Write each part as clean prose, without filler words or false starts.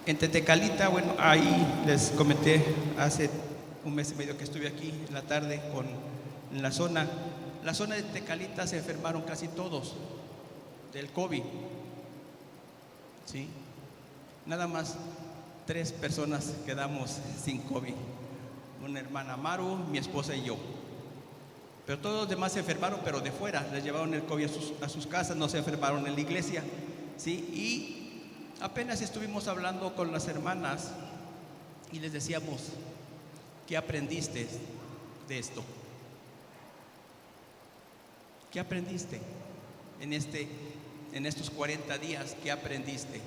En Tetecalita, bueno, ahí les comenté hace un mes y medio que estuve aquí en la tarde en la zona. La zona de Tetecalita se enfermaron casi todos del COVID, ¿sí? Nada más 3 personas quedamos sin COVID. Una hermana Maru, mi esposa y yo. Pero todos los demás se enfermaron, pero de fuera. Les llevaron el COVID a sus casas, no se enfermaron en la iglesia, ¿sí? Y apenas estuvimos hablando con las hermanas y les decíamos, ¿qué aprendiste de esto? ¿Qué aprendiste en estos 40 días? ¿Qué aprendiste?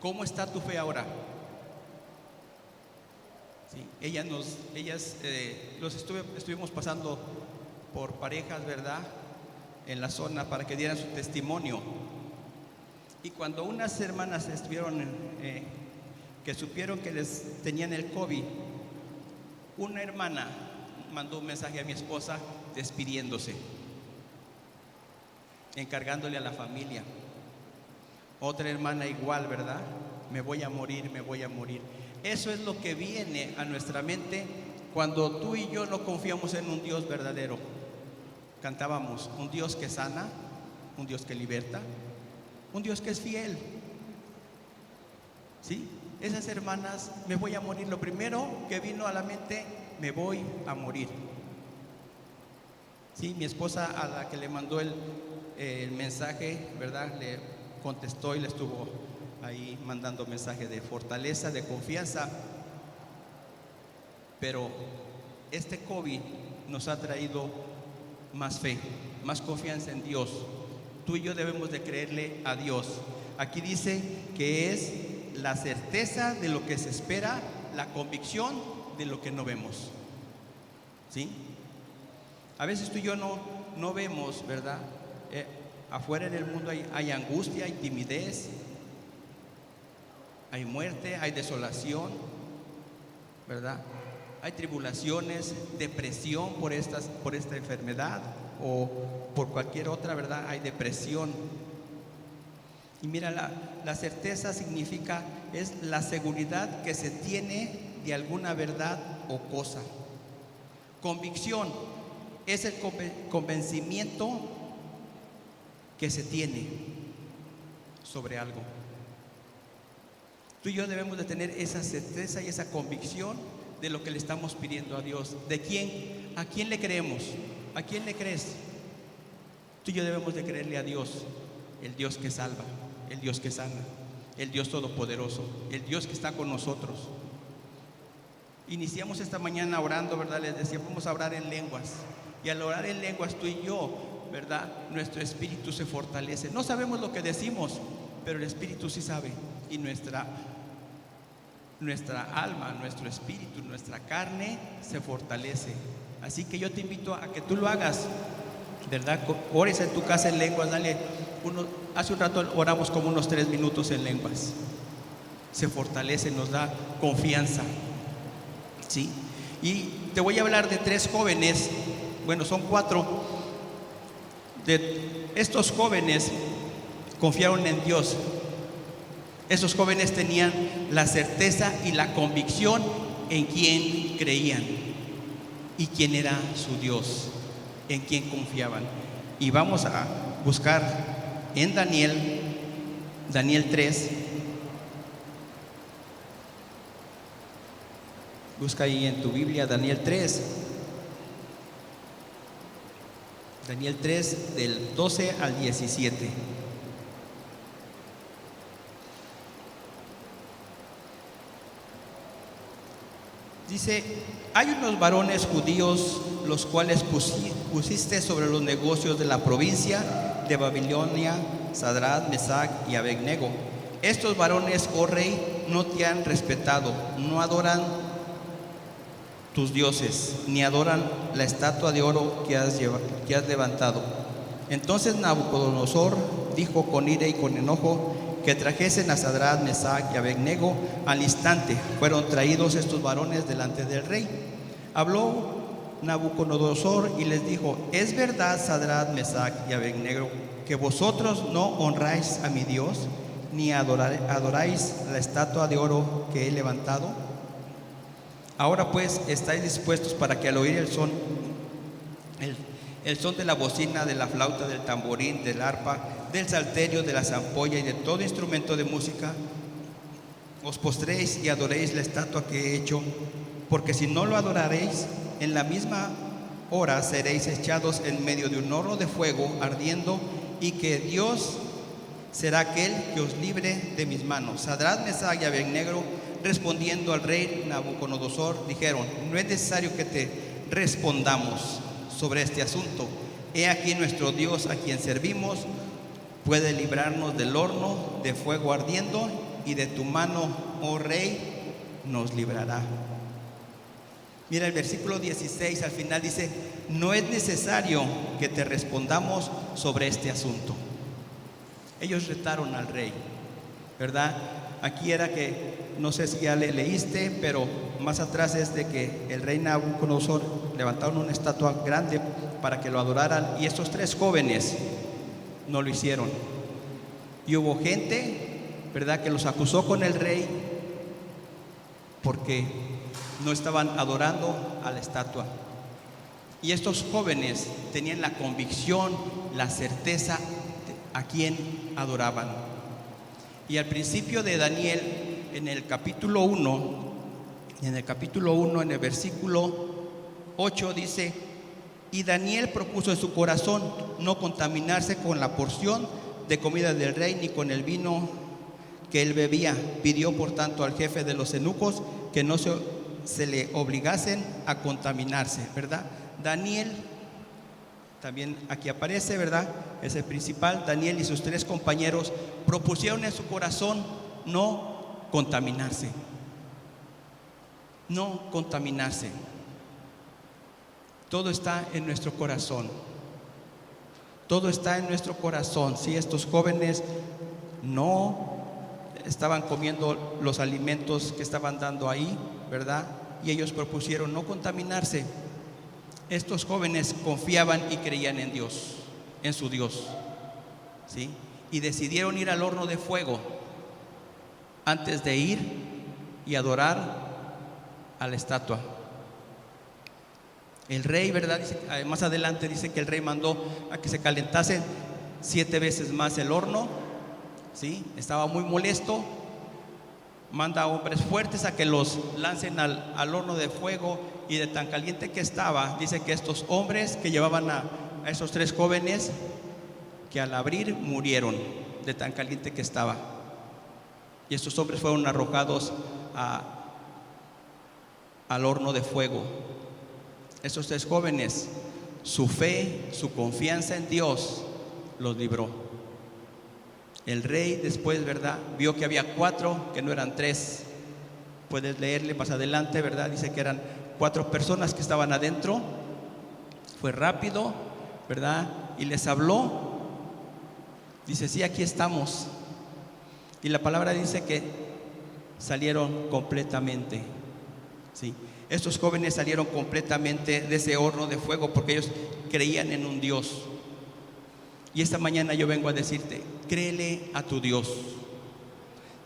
¿Cómo está tu fe ahora? Sí, estuvimos pasando por parejas, ¿verdad? En la zona para que dieran su testimonio. Y cuando unas hermanas que supieron que les tenían el COVID, una hermana mandó un mensaje a mi esposa despidiéndose, encargándole a la familia. Otra hermana igual, ¿verdad? Me voy a morir, me voy a morir. Eso es lo que viene a nuestra mente cuando tú y yo no confiamos en un Dios verdadero. Cantábamos, un Dios que sana, un Dios que liberta, un Dios que es fiel. ¿Sí? Esas hermanas, me voy a morir. Lo primero que vino a la mente, me voy a morir. Sí, mi esposa, a la que le mandó el mensaje, ¿verdad? Le contestó y le estuvo ahí mandando mensaje de fortaleza, de confianza. Pero este COVID nos ha traído más fe, más confianza en Dios. Tú y yo debemos de creerle a Dios. Aquí dice que es la certeza de lo que se espera, la convicción de lo que no vemos. ¿Sí? A veces tú y yo no vemos, ¿verdad? Afuera en el mundo hay angustia, hay timidez, hay muerte, hay desolación, ¿verdad? Hay tribulaciones, depresión por esta enfermedad o por cualquier otra, ¿verdad? Hay depresión. Y mira, la certeza significa, es la seguridad que se tiene de alguna verdad o cosa. Convicción es el convencimiento que se tiene sobre algo. Tú y yo debemos de tener esa certeza y esa convicción de lo que le estamos pidiendo a Dios. ¿De quién? ¿A quién le creemos? ¿A quién le crees? Tú y yo debemos de creerle a Dios, el Dios que salva, el Dios que sana, el Dios todopoderoso, el Dios que está con nosotros. Iniciamos esta mañana orando, ¿verdad? Les decía, vamos a orar en lenguas. Y al orar en lenguas, tú y yo, ¿verdad? Nuestro espíritu se fortalece. No sabemos lo que decimos, pero el espíritu sí sabe. Y nuestra alma, nuestro espíritu, nuestra carne se fortalece. Así que yo te invito a que tú lo hagas, ¿verdad? Ores en tu casa en lenguas, hace un rato oramos como unos 3 minutos en lenguas. Se fortalece, nos da confianza, ¿sí? Y te voy a hablar de 3 jóvenes, bueno, son 4. De estos jóvenes confiaron en Dios. Esos jóvenes tenían la certeza y la convicción en quién creían y quién era su Dios, en quién confiaban. Y vamos a buscar en Daniel 3. Busca ahí en tu Biblia Daniel 3. Daniel 3 del 12 al 17. Dice, hay unos varones judíos los cuales pusiste sobre los negocios de la provincia de Babilonia, Sadrach, Mesach y Abednego. Estos varones, oh rey, no te han respetado, no adoran tus dioses, ni adoran la estatua de oro que has levantado. Entonces Nabucodonosor dijo con ira y con enojo que trajesen a Sadrach, Mesach y Abednego. Al instante fueron traídos estos varones delante del rey. Habló Nabucodonosor y les dijo, ¿es verdad, Sadrach, Mesach y Abednego, que vosotros no honráis a mi Dios, ni adoráis la estatua de oro que he levantado? Ahora pues estáis dispuestos para que al oír el son de la bocina, de la flauta, del tamborín, del arpa, del salterio, de la zampolla y de todo instrumento de música, os postréis y adoréis la estatua que he hecho, porque si no lo adoraréis, en la misma hora seréis echados en medio de un horno de fuego ardiendo, y que Dios será aquel que os libre de mis manos. Sadrad, Mesach y Abednego, respondiendo al rey Nabucodonosor, dijeron: no es necesario que te respondamos sobre este asunto. He aquí nuestro Dios, a quien servimos, puede librarnos del horno de fuego ardiendo, y de tu mano, oh rey, nos librará. Mira el versículo 16, al final dice: no es necesario que te respondamos sobre este asunto. Ellos retaron al rey, ¿verdad? Aquí era que, no sé si ya leíste, pero más atrás es de que el rey Nabucodonosor levantaron una estatua grande para que lo adoraran, y estos tres jóvenes no lo hicieron. Y hubo gente, ¿verdad?, que los acusó con el rey porque no estaban adorando a la estatua. Y estos jóvenes tenían la convicción, la certeza de a quién adoraban. Y al principio de Daniel, en el capítulo 1, en el versículo 8 dice: y Daniel propuso en su corazón no contaminarse con la porción de comida del rey, ni con el vino que él bebía. Pidió por tanto al jefe de los eunucos que no se le obligasen a contaminarse, ¿verdad? Daniel, también aquí aparece, ¿verdad?, es el principal. Daniel y sus tres compañeros propusieron en su corazón no contaminarse. No contaminarse. Todo está en nuestro corazón. Todo está en nuestro corazón. Si estos jóvenes no estaban comiendo los alimentos que estaban dando ahí, ¿verdad?, y ellos propusieron no contaminarse. Estos jóvenes confiaban y creían en Dios, en su Dios, ¿sí? Y decidieron ir al horno de fuego antes de ir y adorar a la estatua. El rey, ¿verdad?, dice, más adelante dice que el rey mandó a que se calentase 7 veces más el horno, ¿sí? Estaba muy molesto. Manda a hombres fuertes a que los lancen al horno de fuego, y de tan caliente que estaba, dice que estos hombres que llevaban a esos tres jóvenes, que al abrir murieron de tan caliente que estaba. Y estos hombres fueron arrojados al horno de fuego. Estos tres jóvenes, su fe, su confianza en Dios los libró. El rey después, ¿verdad?, vio que había 4, que no eran 3. Puedes leerle más adelante, ¿verdad? Dice que eran 4 personas que estaban adentro. Fue rápido, ¿verdad?, y les habló. Dice: sí, aquí estamos. Y la palabra dice que salieron completamente, ¿sí? Estos jóvenes salieron completamente de ese horno de fuego porque ellos creían en un Dios. Y esta mañana yo vengo a decirte: créele a tu Dios.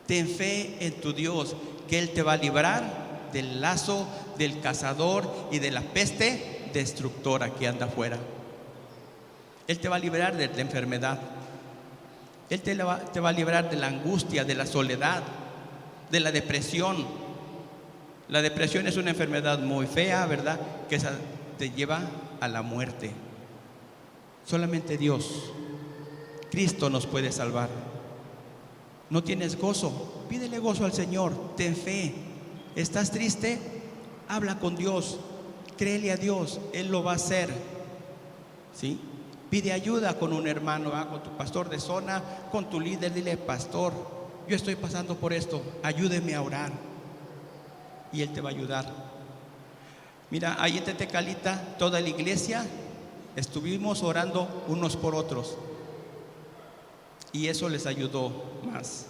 Ten fe en tu Dios, que Él te va a librar del lazo del cazador y de la peste destructora que anda afuera. Él te va a librar de la enfermedad. Él te va a librar de la angustia, de la soledad, de la depresión. La depresión es una enfermedad muy fea, ¿verdad?, que te lleva a la muerte. Solamente Dios, Cristo, nos puede salvar. ¿No tienes gozo? Pídele gozo al Señor. Ten fe. ¿Estás triste? Habla con Dios. Créele a Dios. Él lo va a hacer, ¿sí? Pide ayuda con un hermano, con tu pastor de zona, con tu líder. Dile: pastor, yo estoy pasando por esto, ayúdeme a orar. Y Él te va a ayudar. Mira, ahí en Tetecalita, toda la iglesia estuvimos orando unos por otros, y eso les ayudó más.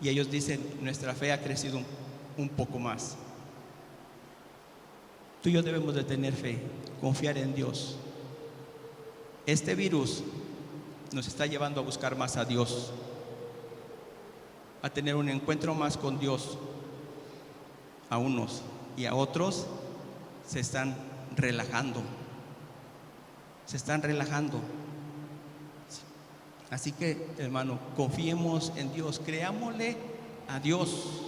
Y ellos dicen: nuestra fe ha crecido un poco más. Tú y yo debemos de tener fe, confiar en Dios. Este virus nos está llevando a buscar más a Dios. a tener un encuentro más con Dios. A unos y a otros se están relajando. Se están relajando. Así que, hermano, confiemos en Dios, creámosle a Dios.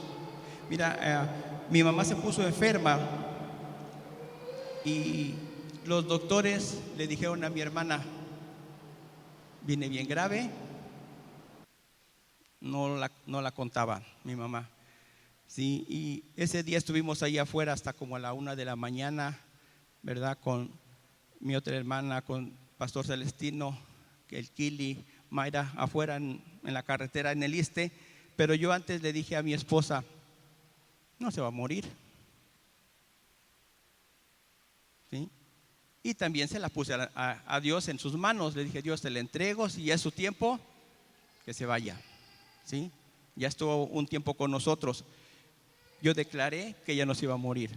Mira, mi mamá se puso enferma y los doctores le dijeron a mi hermana: viene bien grave. No la contaba mi mamá. Sí, y ese día estuvimos ahí afuera hasta como a la 1 de la mañana, ¿verdad? Con mi otra hermana, con Pastor Celestino, el Kili, Mayra, afuera en la carretera en el Iste. Pero yo antes le dije a mi esposa: no se va a morir. ¿Sí? Y también se la puse a Dios en sus manos. Le dije: Dios, te la entrego, si ya es su tiempo, que se vaya. ¿Sí? Ya estuvo un tiempo con nosotros. Yo declaré que ella no se iba a morir.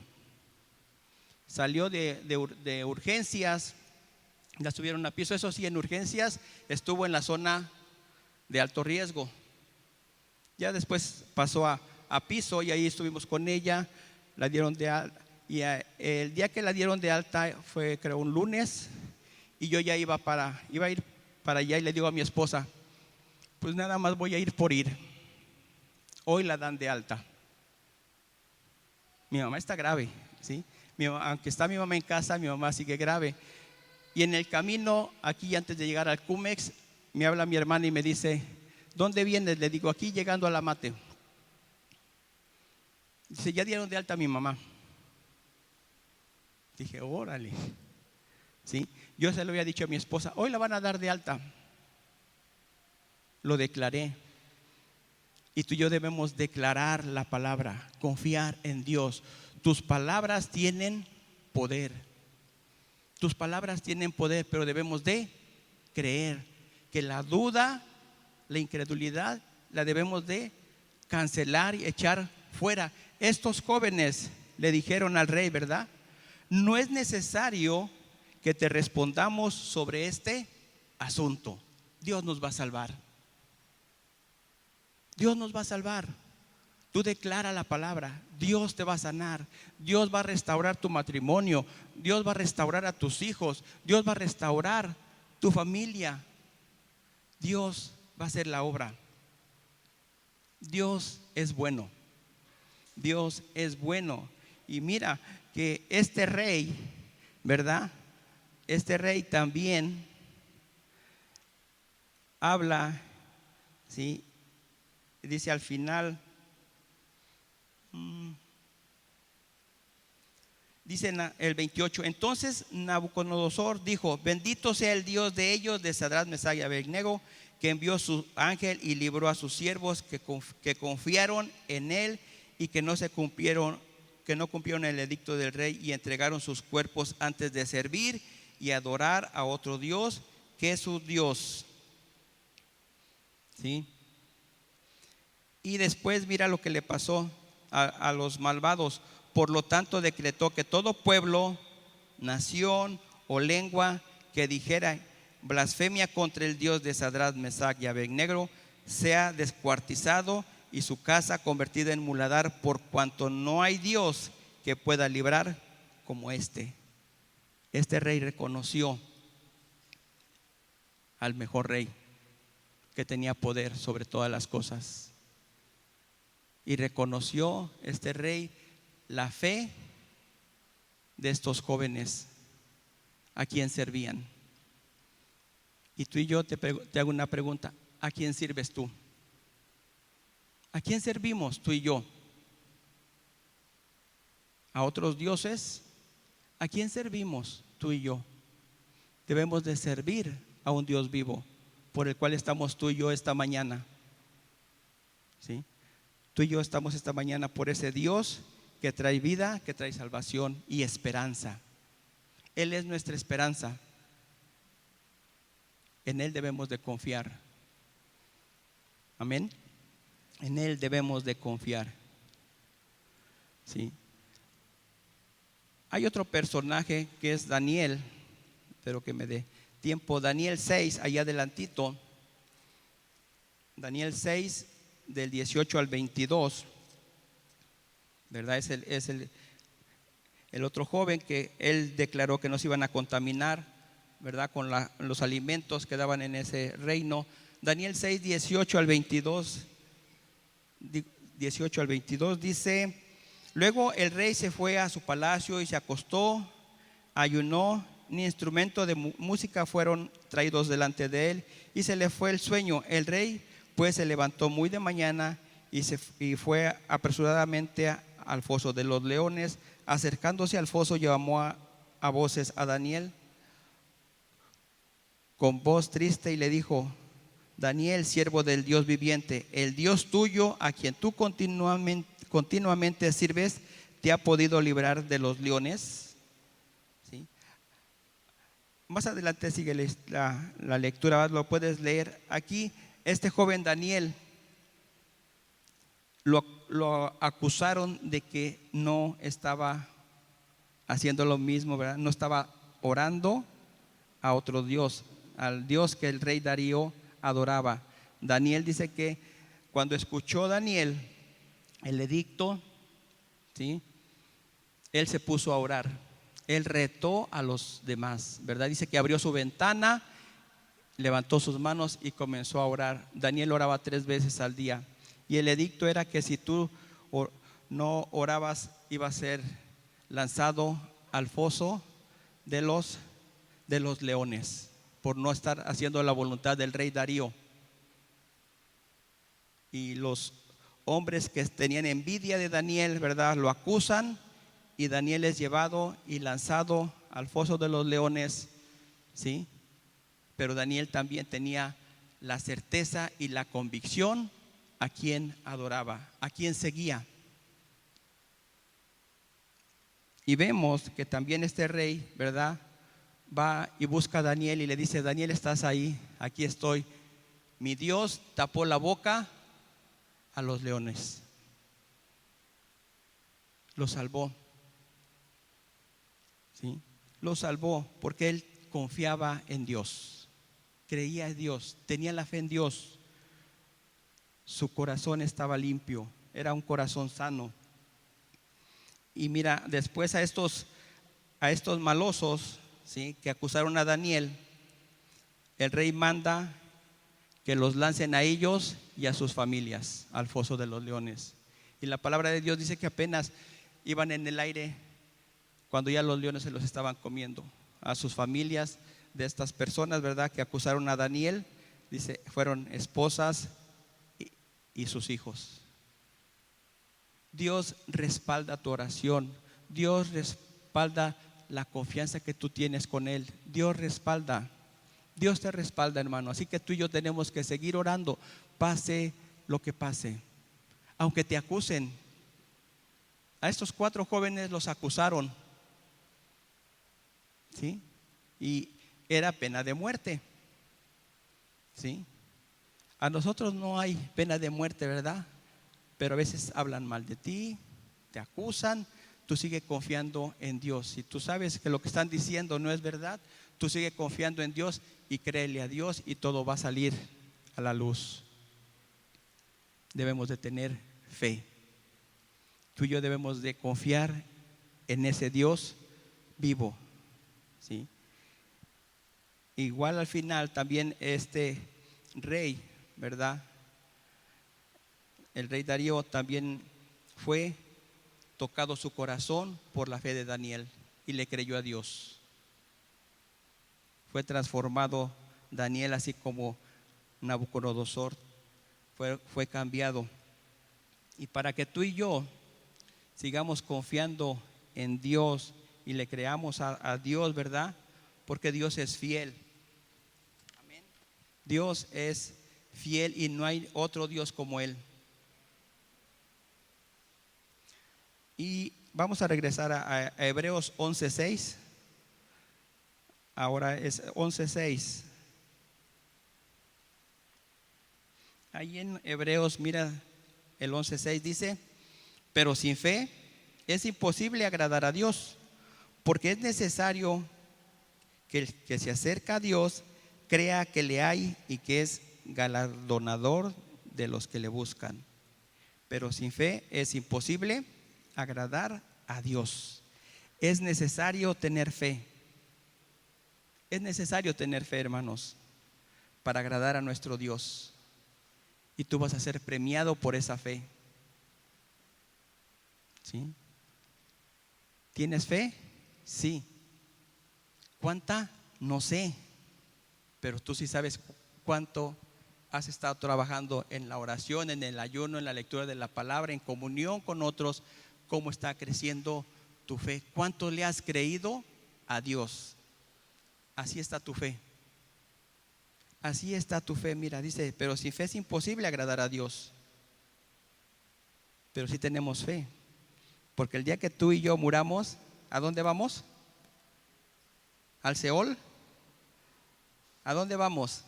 Salió de urgencias, la subieron a piso. Eso sí, en urgencias estuvo en la zona de alto riesgo. Ya después pasó a piso y ahí estuvimos con ella. La dieron de alta. Y el día que la dieron de alta fue, creo, un lunes. Y yo ya iba a ir para allá y le digo a mi esposa: pues nada más voy a ir por ir. Hoy la dan de alta. Mi mamá está grave, ¿sí? Aunque está mi mamá en casa, mi mamá sigue grave. Y en el camino, aquí antes de llegar al Cumex, me habla mi hermana y me dice: ¿dónde vienes? Le digo: aquí llegando a la Mate. Dice: ya dieron de alta a mi mamá. Dije: órale. ¿Sí? Yo se lo había dicho a mi esposa: hoy la van a dar de alta. Lo declaré. Y tú y yo debemos declarar la palabra, confiar en Dios. Tus palabras tienen poder. Tus palabras tienen poder, pero debemos de creer que la duda, la incredulidad, la debemos de cancelar y echar fuera. Estos jóvenes le dijeron al rey, ¿verdad? No es necesario que te respondamos sobre este asunto. Dios nos va a salvar. Dios nos va a salvar. Tú declara la palabra. Dios te va a sanar. Dios va a restaurar tu matrimonio. Dios va a restaurar a tus hijos. Dios va a restaurar tu familia. Dios va a hacer la obra. Dios es bueno. Dios es bueno. Y mira que este rey, ¿verdad? Este rey también habla, ¿sí? Dice al final, dice en el 28: entonces Nabucodonosor dijo: bendito sea el Dios de ellos, de Sadrach, Mesach y Abednego, que envió su ángel y libró a sus siervos que confiaron en él y que no cumplieron el edicto del rey y entregaron sus cuerpos antes de servir y adorar a otro Dios que es su Dios. ¿Sí? Y después mira lo que le pasó a los malvados. Por lo tanto decretó que todo pueblo, nación o lengua que dijera blasfemia contra el Dios de Sadrach, Mesach y Abednego sea descuartizado y su casa convertida en muladar, por cuanto no hay Dios que pueda librar como este. Este rey reconoció al mejor rey que tenía poder sobre todas las cosas. Y reconoció este rey la fe de estos jóvenes a quien servían. Y tú y yo te hago una pregunta: ¿a quién sirves tú? ¿A quién servimos tú y yo? ¿A otros dioses? ¿A quién servimos tú y yo? Debemos de servir a un Dios vivo, por el cual estamos tú y yo esta mañana. ¿Sí? Tú y yo estamos esta mañana por ese Dios que trae vida, que trae salvación y esperanza. Él es nuestra esperanza. En Él debemos de confiar. Amén. En Él debemos de confiar. ¿Sí? Hay otro personaje que es Daniel, pero que me dé tiempo. Daniel 6, allá adelantito. Daniel 6, del 18 al 22, ¿verdad? El otro joven que él declaró que no se iban a contaminar, ¿verdad? Con los alimentos que daban en ese reino. Daniel 6, 18 al 22, 18 al 22 dice: luego el rey se fue a su palacio y se acostó, ayunó, ni instrumento de música fueron traídos delante de él, y se le fue el sueño. El rey pues se levantó muy de mañana y fue apresuradamente al foso de los leones. Acercándose al foso, llamó a voces a Daniel con voz triste y le dijo: Daniel, siervo del Dios viviente, el Dios tuyo, a quien tú continuamente sirves, ¿te ha podido librar de los leones? ¿Sí? Más adelante sigue la lectura, lo puedes leer. Aquí este joven Daniel lo acusaron de que no estaba haciendo lo mismo, ¿verdad? No estaba orando a otro Dios, al Dios que el rey Darío adoraba. Daniel dice que cuando escuchó Daniel el edicto, ¿sí?, él se puso a orar. Él retó a los demás, ¿verdad? Dice que abrió su ventana, levantó sus manos y comenzó a orar. Daniel oraba 3 veces al día. Y el edicto era que si tú no orabas, iba a ser lanzado al foso de los leones, por no estar haciendo la voluntad del rey Darío. Y los hombres que tenían envidia de Daniel, ¿verdad?, lo acusan, y Daniel es llevado y lanzado al foso de los leones, ¿sí? Pero Daniel también tenía la certeza y la convicción a quien adoraba, a quien seguía. Y vemos que también este rey, ¿verdad?, va y busca a Daniel y le dice: Daniel, ¿estás ahí? Aquí estoy. Mi Dios tapó la boca a los leones. Lo salvó. ¿Sí? Lo salvó porque él confiaba en Dios, creía en Dios, tenía la fe en Dios. Su corazón estaba limpio, era un corazón sano. Y mira, después a estos malosos, ¿sí?, que acusaron a Daniel, el rey manda que los lancen a ellos y a sus familias al foso de los leones. Y la palabra de Dios dice que apenas iban en el aire cuando ya los leones se los estaban comiendo. A sus familias de estas personas, ¿verdad?, que acusaron a Daniel, dice, fueron esposas y sus hijos. Dios respalda tu oración. Dios respalda la confianza que tú tienes con Él. Dios te respalda, hermano. Así que tú y yo tenemos que seguir orando, pase lo que pase. Aunque te acusen. A estos 4 jóvenes los acusaron, ¿sí? Y era pena de muerte, ¿sí? A nosotros no hay pena de muerte, ¿verdad? Pero a veces hablan mal de ti, te acusan, tú sigues confiando en Dios. Si tú sabes que lo que están diciendo no es verdad, tú sigues confiando en Dios y créele a Dios y todo va a salir a la luz. Debemos de tener fe. Tú y yo debemos de confiar en ese Dios vivo, ¿sí? Igual al final también este rey, ¿verdad? El rey Darío también fue tocado su corazón por la fe de Daniel y le creyó a Dios. Fue transformado Daniel, así como Nabucodonosor fue cambiado. Y para que tú y yo sigamos confiando en Dios y le creamos a Dios, ¿verdad? Porque Dios es fiel. Amén. Dios es fiel y no hay otro Dios como Él. Y vamos a regresar a Hebreos 11:6. Ahora es 11:6. Ahí en Hebreos, mira, el 11:6 dice: pero sin fe es imposible agradar a Dios, porque es necesario que el que se acerca a Dios crea que le hay y que es galardonador de los que le buscan. Pero sin fe es imposible agradar a Dios. Es necesario tener fe. Es necesario tener fe, hermanos, para agradar a nuestro Dios. Y tú vas a ser premiado por esa fe. ¿Sí? ¿Tienes fe? Sí. ¿Cuánta? No sé. Pero tú sí sabes cuánto has estado trabajando en la oración, en el ayuno, en la lectura de la palabra, en comunión con otros, cómo está creciendo tu fe. ¿Cuánto le has creído a Dios? Así está tu fe. Así está tu fe. Mira, dice, pero sin fe es imposible agradar a Dios. Pero sí tenemos fe. Porque el día que tú y yo muramos, ¿a dónde vamos? ¿Al Seol? ¿A dónde vamos?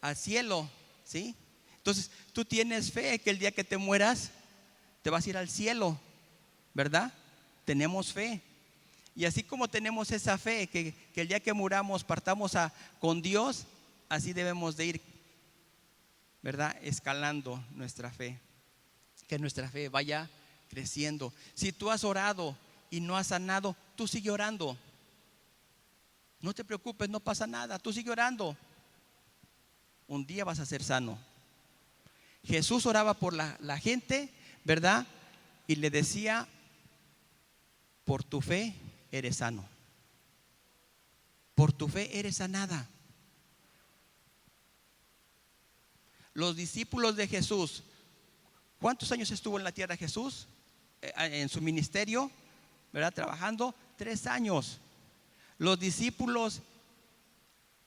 Al cielo, ¿sí? Entonces, tú tienes fe que el día que te mueras, te vas a ir al cielo, ¿verdad? Tenemos fe. Y así como tenemos esa fe, que el día que muramos partamos con Dios, así debemos de ir, ¿verdad? Escalando nuestra fe. Que nuestra fe vaya creciendo. Si tú has orado y no has sanado, tú sigue orando. No te preocupes, no pasa nada, tú sigue orando. Un día vas a ser sano. Jesús oraba por la gente, ¿verdad? Y le decía, por tu fe eres sano. Por tu fe eres sanada. Los discípulos de Jesús, ¿cuántos años estuvo en la tierra Jesús? En su ministerio, ¿verdad? Trabajando 3 años. Los discípulos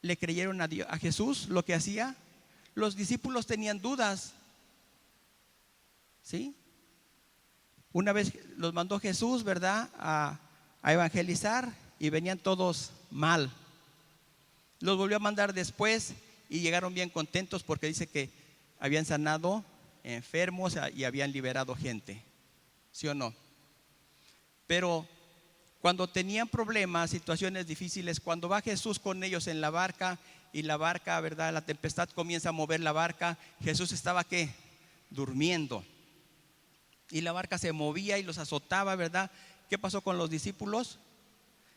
le creyeron a Jesús lo que hacía. Los discípulos tenían dudas, ¿sí? Una vez los mandó Jesús, ¿verdad? A evangelizar y venían todos mal. Los volvió a mandar después y llegaron bien contentos porque dice que habían sanado enfermos y habían liberado gente, ¿sí o no? Pero cuando tenían problemas, situaciones difíciles, cuando va Jesús con ellos en la barca y la barca, ¿verdad? La tempestad comienza a mover la barca. Jesús estaba ¿qué? Durmiendo. Y la barca se movía y los azotaba, ¿verdad? ¿Qué pasó con los discípulos?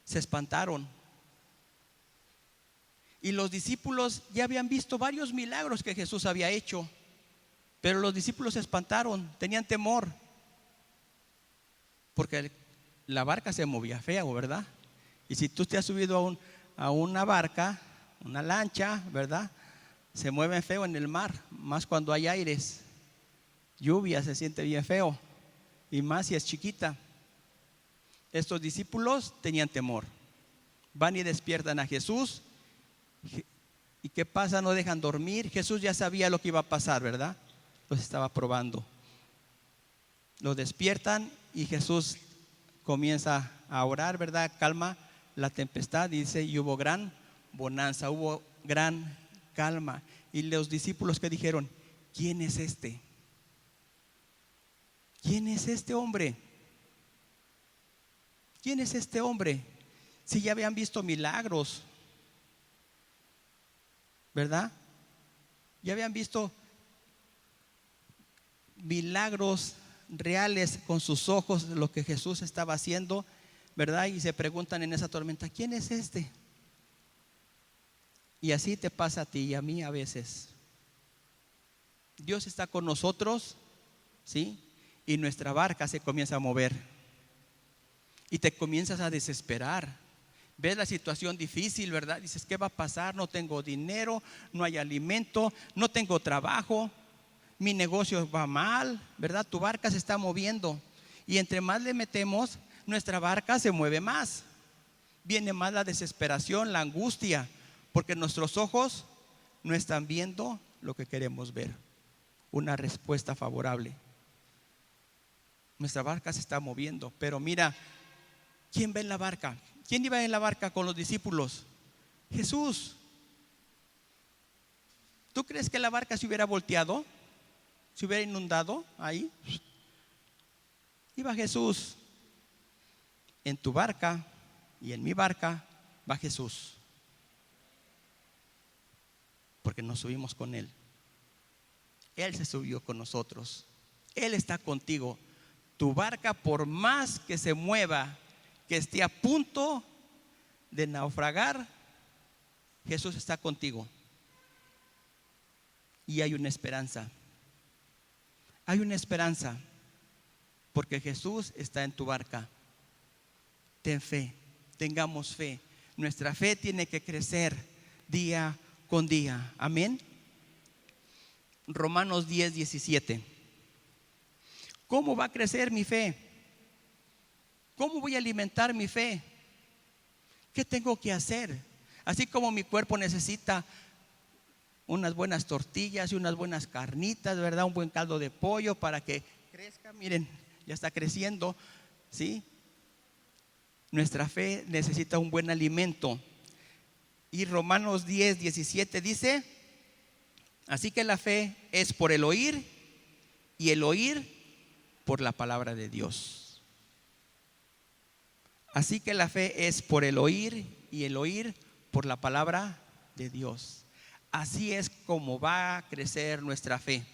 Se espantaron. Y los discípulos ya habían visto varios milagros que Jesús había hecho, pero los discípulos se espantaron, tenían temor, porque la barca se movía feo, ¿verdad? Y si tú te has subido a una barca, una lancha, ¿verdad? Se mueven feo en el mar, más cuando hay aires, lluvia, se siente bien feo, y más si es chiquita. Estos discípulos tenían temor. Van y despiertan a Jesús. ¿Y qué pasa? No dejan dormir. Jesús ya sabía lo que iba a pasar, ¿verdad? Los estaba probando. Los despiertan y Jesús comienza a orar, ¿verdad? Calma la tempestad, dice, y hubo gran bonanza, hubo gran calma. Y los discípulos que dijeron, ¿quién es este? ¿Quién es este hombre? ¿Quién es este hombre? Si ya habían visto milagros, ¿verdad? Ya habían visto milagros reales con sus ojos, lo que Jesús estaba haciendo, ¿verdad? Y se preguntan en esa tormenta, ¿quién es este? Y así te pasa a ti y a mí a veces. Dios está con nosotros, ¿sí? Y nuestra barca se comienza a mover. Y te comienzas a desesperar. Ves la situación difícil, ¿verdad? Dices, ¿qué va a pasar? No tengo dinero, no hay alimento, no tengo trabajo, mi negocio va mal, ¿verdad? Tu barca se está moviendo. Y entre más le metemos, nuestra barca se mueve más. Viene más la desesperación, la angustia, porque nuestros ojos no están viendo lo que queremos ver. Una respuesta favorable. Nuestra barca se está moviendo, pero mira, ¿quién va en la barca? ¿Quién iba en la barca con los discípulos? Jesús. ¿Tú crees que la barca se hubiera volteado? ¿Se hubiera inundado ahí? Iba Jesús. En tu barca y en mi barca va Jesús. Porque nos subimos con Él. Él se subió con nosotros. Él está contigo. Tu barca, por más que se mueva, que esté a punto de naufragar, Jesús está contigo. Y hay una esperanza. Hay una esperanza porque Jesús está en tu barca. Ten fe, tengamos fe. Nuestra fe tiene que crecer día con día. Amén. Romanos 10:17. ¿Cómo va a crecer mi fe? ¿Cómo voy a alimentar mi fe? ¿Qué tengo que hacer? Así como mi cuerpo necesita unas buenas tortillas y unas buenas carnitas, ¿verdad? Un buen caldo de pollo para que crezca. Miren, ya está creciendo, ¿sí? Nuestra fe necesita un buen alimento. Y Romanos 10:17 dice: así que la fe es por el oír, y el oír por la palabra de Dios. Así que la fe es por el oír, y el oír por la palabra de Dios. Así es como va a crecer nuestra fe.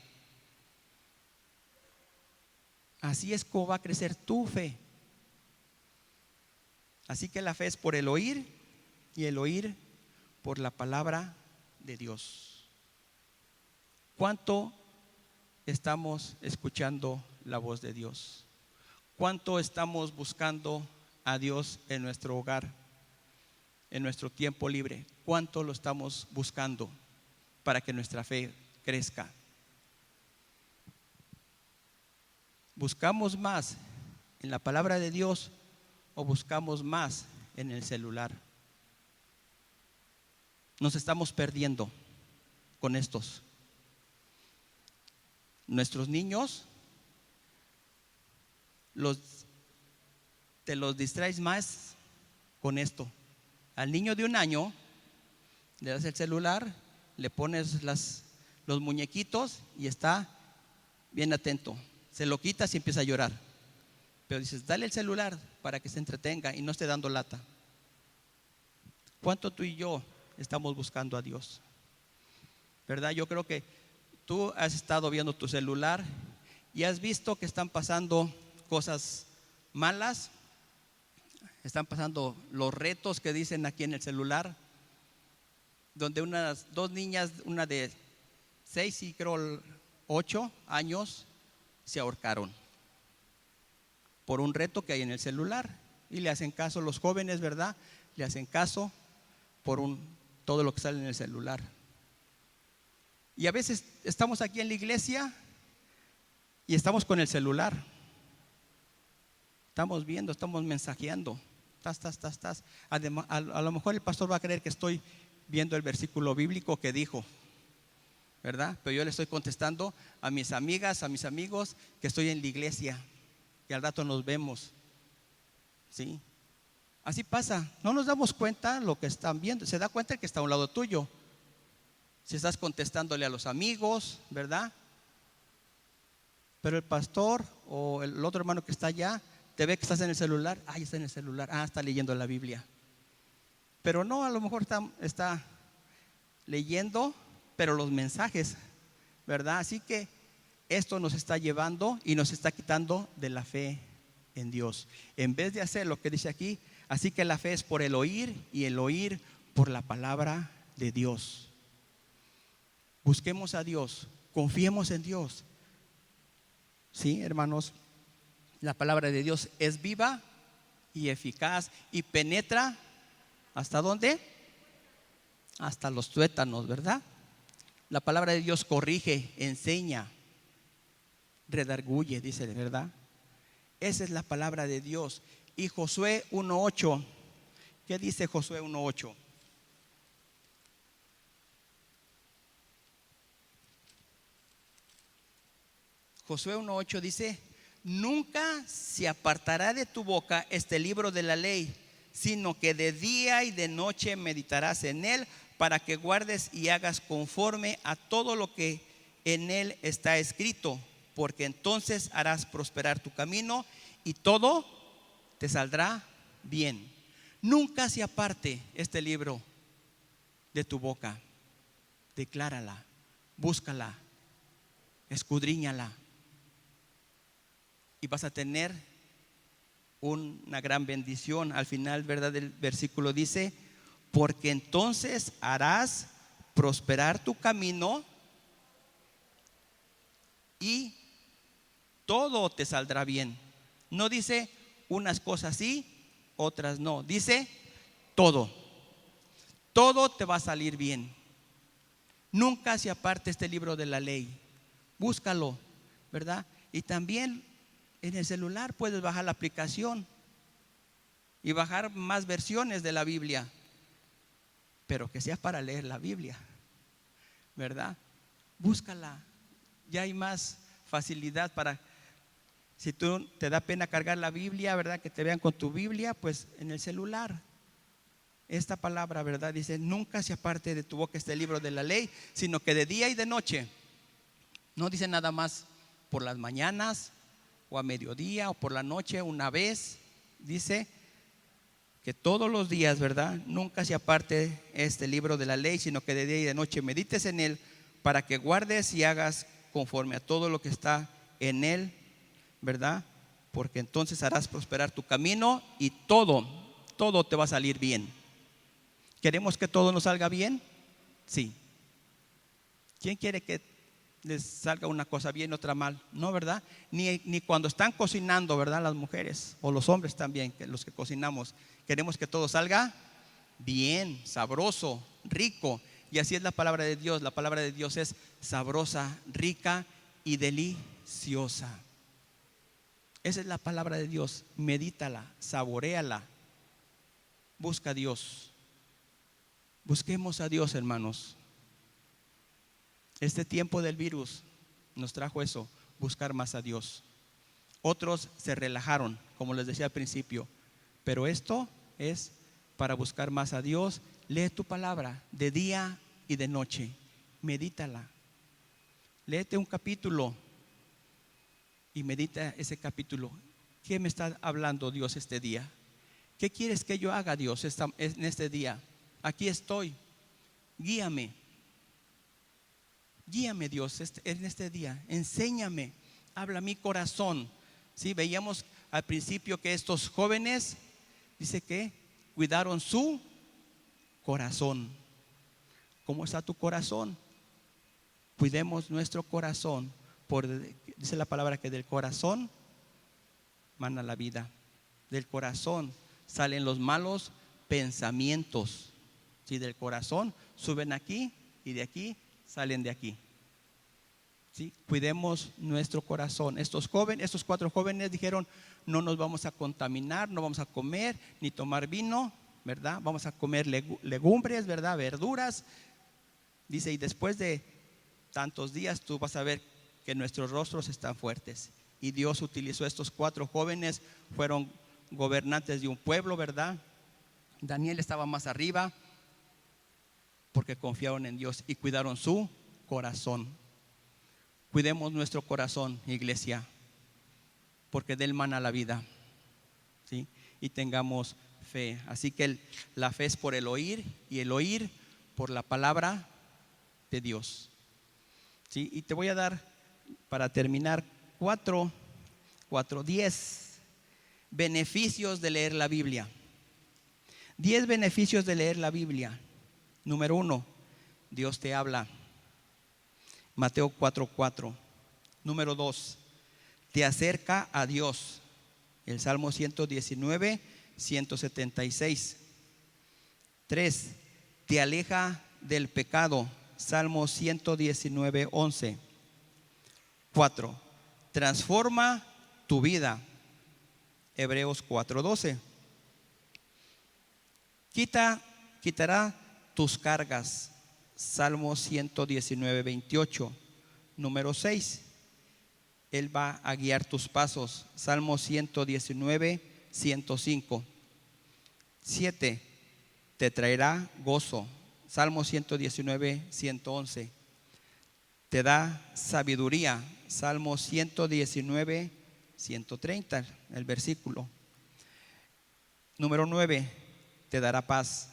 Así es como va a crecer tu fe. Así que la fe es por el oír, y el oír por la palabra de Dios. ¿Cuánto estamos escuchando la voz de Dios? ¿Cuánto estamos buscando a Dios en nuestro hogar, en nuestro tiempo libre? ¿Cuánto lo estamos buscando para que nuestra fe crezca? ¿Buscamos más en la palabra de Dios o buscamos más en el celular? Nos estamos perdiendo con estos. Nuestros niños te los distraes más con esto. Al niño de 1 año le das el celular, le pones los muñequitos y está bien atento. Se lo quitas y empieza a llorar. Pero dices, dale el celular para que se entretenga y no esté dando lata. ¿Cuánto tú y yo estamos buscando a Dios? ¿Verdad? Yo creo que tú has estado viendo tu celular y has visto que están pasando cosas malas. Están pasando los retos que dicen aquí en el celular, donde unas 2 niñas, una de 6 y creo 8 años, se ahorcaron por un reto que hay en el celular. Y le hacen caso los jóvenes, ¿verdad? Le hacen caso por todo lo que sale en el celular. Y a veces estamos aquí en la iglesia y estamos con el celular. Estamos viendo, estamos mensajeando. Además, a lo mejor el pastor va a creer que estoy viendo el versículo bíblico que dijo, ¿verdad? Pero yo le estoy contestando a mis amigas, a mis amigos, que estoy en la iglesia, que al rato nos vemos, ¿sí? Así pasa, no nos damos cuenta lo que están viendo. Se da cuenta el que está a un lado tuyo. Si estás contestándole a los amigos, ¿verdad? Pero el pastor o el otro hermano que está allá te ve que estás en el celular. Ah, ya está en el celular. Ah, está leyendo la Biblia. Pero no, a lo mejor está leyendo, pero los mensajes, ¿verdad? Así que esto nos está llevando y nos está quitando de la fe en Dios. En vez de hacer lo que dice aquí, así que la fe es por el oír, y el oír por la palabra de Dios. Busquemos a Dios, confiemos en Dios. Sí, hermanos, la palabra de Dios es viva y eficaz y penetra ¿hasta dónde? Hasta los tuétanos, ¿verdad? La palabra de Dios corrige, enseña, redarguye, dice, ¿verdad? Esa es la palabra de Dios. Y Josué 1:8, ¿qué dice Josué 1:8? Josué 1:8 dice: nunca se apartará de tu boca este libro de la ley, sino que de día y de noche meditarás en él, para que guardes y hagas conforme a todo lo que en él está escrito, porque entonces harás prosperar tu camino y todo te saldrá bien. Nunca se aparte este libro de tu boca. Declárala, búscala, escudriñala. Y vas a tener una gran bendición. Al final, ¿verdad? El versículo dice: porque entonces harás prosperar tu camino y todo te saldrá bien. No dice unas cosas sí, otras no. Dice todo. Todo te va a salir bien. Nunca se aparte este libro de la ley. Búscalo, ¿verdad? Y también en el celular puedes bajar la aplicación y bajar más versiones de la Biblia, pero que sea para leer la Biblia, ¿verdad? Búscala. Ya hay más facilidad para, si tú te da pena cargar la Biblia, ¿verdad? Que te vean con tu Biblia, pues en el celular. Esta palabra, ¿verdad? Dice: nunca se aparte de tu boca este libro de la ley, sino que de día y de noche. No dice nada más por las mañanas o a mediodía o por la noche una vez. Dice que todos los días, ¿verdad? Nunca se aparte este libro de la ley, sino que de día y de noche medites en él, para que guardes y hagas conforme a todo lo que está en él, ¿verdad? Porque entonces harás prosperar tu camino y todo te va a salir bien. ¿Queremos que todo nos salga bien? Sí. ¿Quién quiere que les salga una cosa bien, otra mal? No, ¿verdad? Ni cuando están cocinando, ¿verdad? Las mujeres o los hombres también, que los que cocinamos, queremos que todo salga bien, sabroso, rico. Y así es la palabra de Dios. La palabra de Dios es sabrosa, rica y deliciosa. Esa es la palabra de Dios. Medítala, saboréala. Busca a Dios. Busquemos a Dios, hermanos. Este tiempo del virus nos trajo eso, buscar más a Dios. Otros se relajaron, como les decía al principio, pero esto es para buscar más a Dios. Lee tu palabra de día y de noche, medítala. Léete un capítulo y medita ese capítulo. ¿Qué me está hablando Dios este día? ¿Qué quieres que yo haga, Dios, en este día? Aquí estoy, guíame. Guíame, Dios, en este día. Enséñame, habla mi corazón. ¿Sí? Veíamos al principio que estos jóvenes, dice que cuidaron su corazón. ¿Cómo está tu corazón? Cuidemos nuestro corazón. Dice la palabra que del corazón mana la vida. Del corazón salen los malos pensamientos. ¿Sí? Del corazón suben aquí y de aquí salen de aquí. ¿Sí? Cuidemos nuestro corazón. Estos 4 jóvenes dijeron: no nos vamos a contaminar, no vamos a comer ni tomar vino, ¿verdad? Vamos a comer legumbres, ¿verdad? Verduras. Dice: y después de tantos días tú vas a ver que nuestros rostros están fuertes. Y Dios utilizó a estos 4 jóvenes, fueron gobernantes de un pueblo, ¿verdad? Daniel estaba más arriba, porque confiaron en Dios y cuidaron su corazón. Cuidemos nuestro corazón, iglesia, porque de él mana la vida, ¿sí? Y tengamos fe. Así que la fe es por el oír, y el oír por la palabra de Dios, ¿sí? Y te voy a dar, para terminar, 10 beneficios de leer la Biblia. 10 beneficios de leer la Biblia. Número 1, Dios te habla. Mateo 4:4. Número 2, te acerca a Dios. El Salmo 119, 176. 3, te aleja del pecado. Salmo 119, 11. 4, transforma tu vida. Hebreos 4:12. Quitará tus cargas. Salmo 119, 28. Número 6, Él va a guiar tus pasos. Salmo 119, 105. 7, te traerá gozo. Salmo 119, 111. Te da sabiduría. Salmo 119, 130, el versículo. Número 9, te dará paz.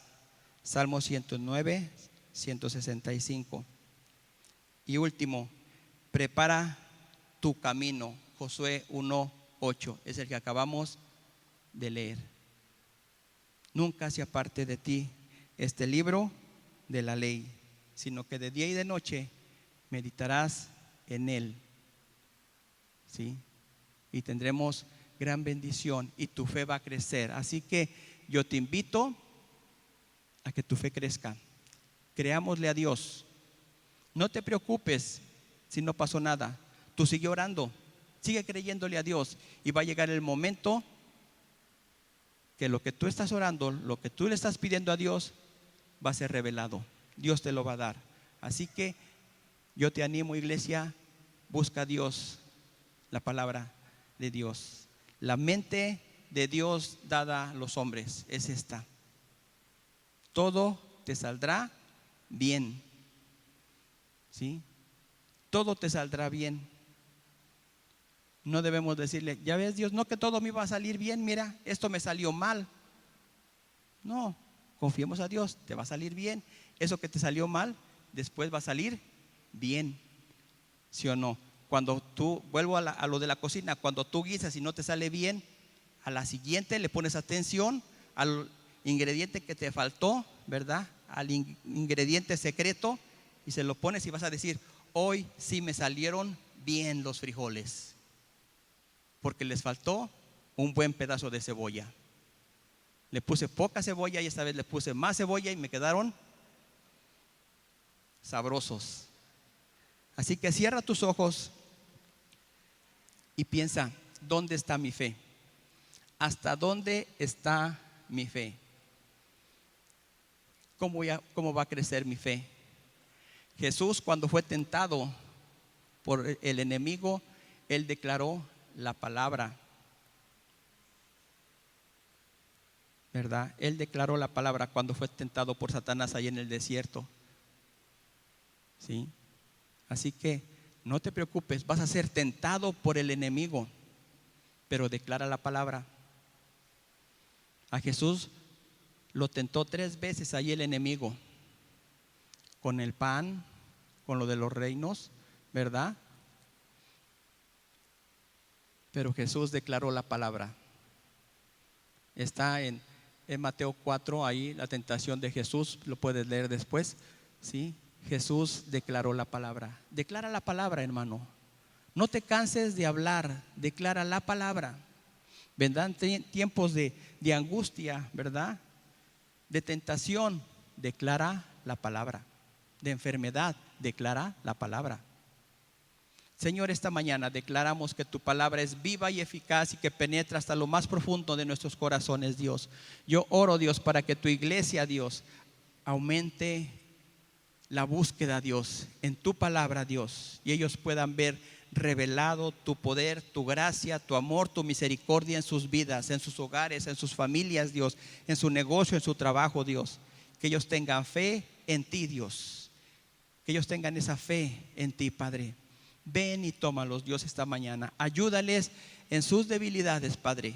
Salmo 109, 165. Y último, prepara tu camino. Josué 1:8 es el que acabamos de leer. Nunca se aparte de ti este libro de la ley, sino que de día y de noche meditarás en él, ¿sí? Y tendremos gran bendición y tu fe va a crecer. Así que yo te invito a que tu fe crezca. Creámosle a Dios. No te preocupes si no pasó nada. Tú sigue orando, sigue creyéndole a Dios, y va a llegar el momento que lo que tú estás orando, lo que tú le estás pidiendo a Dios, va a ser revelado. Dios te lo va a dar. Así que yo te animo, iglesia, busca a Dios, la palabra de Dios. La mente de Dios dada a los hombres es esta: todo te saldrá bien, ¿sí? Todo te saldrá bien. No debemos decirle, ya ves, Dios, no, que todo me iba a salir bien, mira, esto me salió mal. No, confiemos a Dios, te va a salir bien. Eso que te salió mal, después va a salir bien, ¿sí o no? Cuando tú, vuelvo a lo de la cocina, cuando tú guisas y no te sale bien, a la siguiente le pones atención al ingrediente que te faltó, ¿verdad? Al ingrediente secreto, y se lo pones y vas a decir, hoy sí me salieron bien los frijoles, porque les faltó un buen pedazo de cebolla. Le puse poca cebolla y esta vez le puse más cebolla y me quedaron sabrosos. Así que cierra tus ojos y piensa, ¿dónde está mi fe? ¿Hasta dónde está mi fe? ¿Cómo va a crecer mi fe? Jesús, cuando fue tentado por el enemigo, él declaró la palabra, ¿verdad? Él declaró la palabra cuando fue tentado por Satanás ahí en el desierto, ¿sí? Así que no te preocupes, vas a ser tentado por el enemigo, pero declara la palabra. A Jesús lo tentó 3 veces ahí el enemigo, con el pan, con lo de los reinos, ¿verdad? Pero Jesús declaró la palabra. Está en Mateo 4, ahí la tentación de Jesús, lo puedes leer después, ¿sí? Jesús declaró la palabra. Declara la palabra, hermano. No te canses de hablar, declara la palabra. Vendrán tiempos de angustia, ¿verdad? De tentación, declara la palabra. De enfermedad, declara la palabra. Señor, esta mañana declaramos que tu palabra es viva y eficaz y que penetra hasta lo más profundo de nuestros corazones, Dios. Yo oro, Dios, para que tu iglesia, Dios, aumente la búsqueda, Dios, en tu palabra, Dios, y ellos puedan ver revelado tu poder, tu gracia, tu amor, tu misericordia en sus vidas, en sus hogares, en sus familias, Dios, en su negocio, en su trabajo, Dios. Que ellos tengan fe en ti, Dios. Que ellos tengan esa fe en ti, Padre. Ven y tómalos, Dios, esta mañana. Ayúdales en sus debilidades, Padre.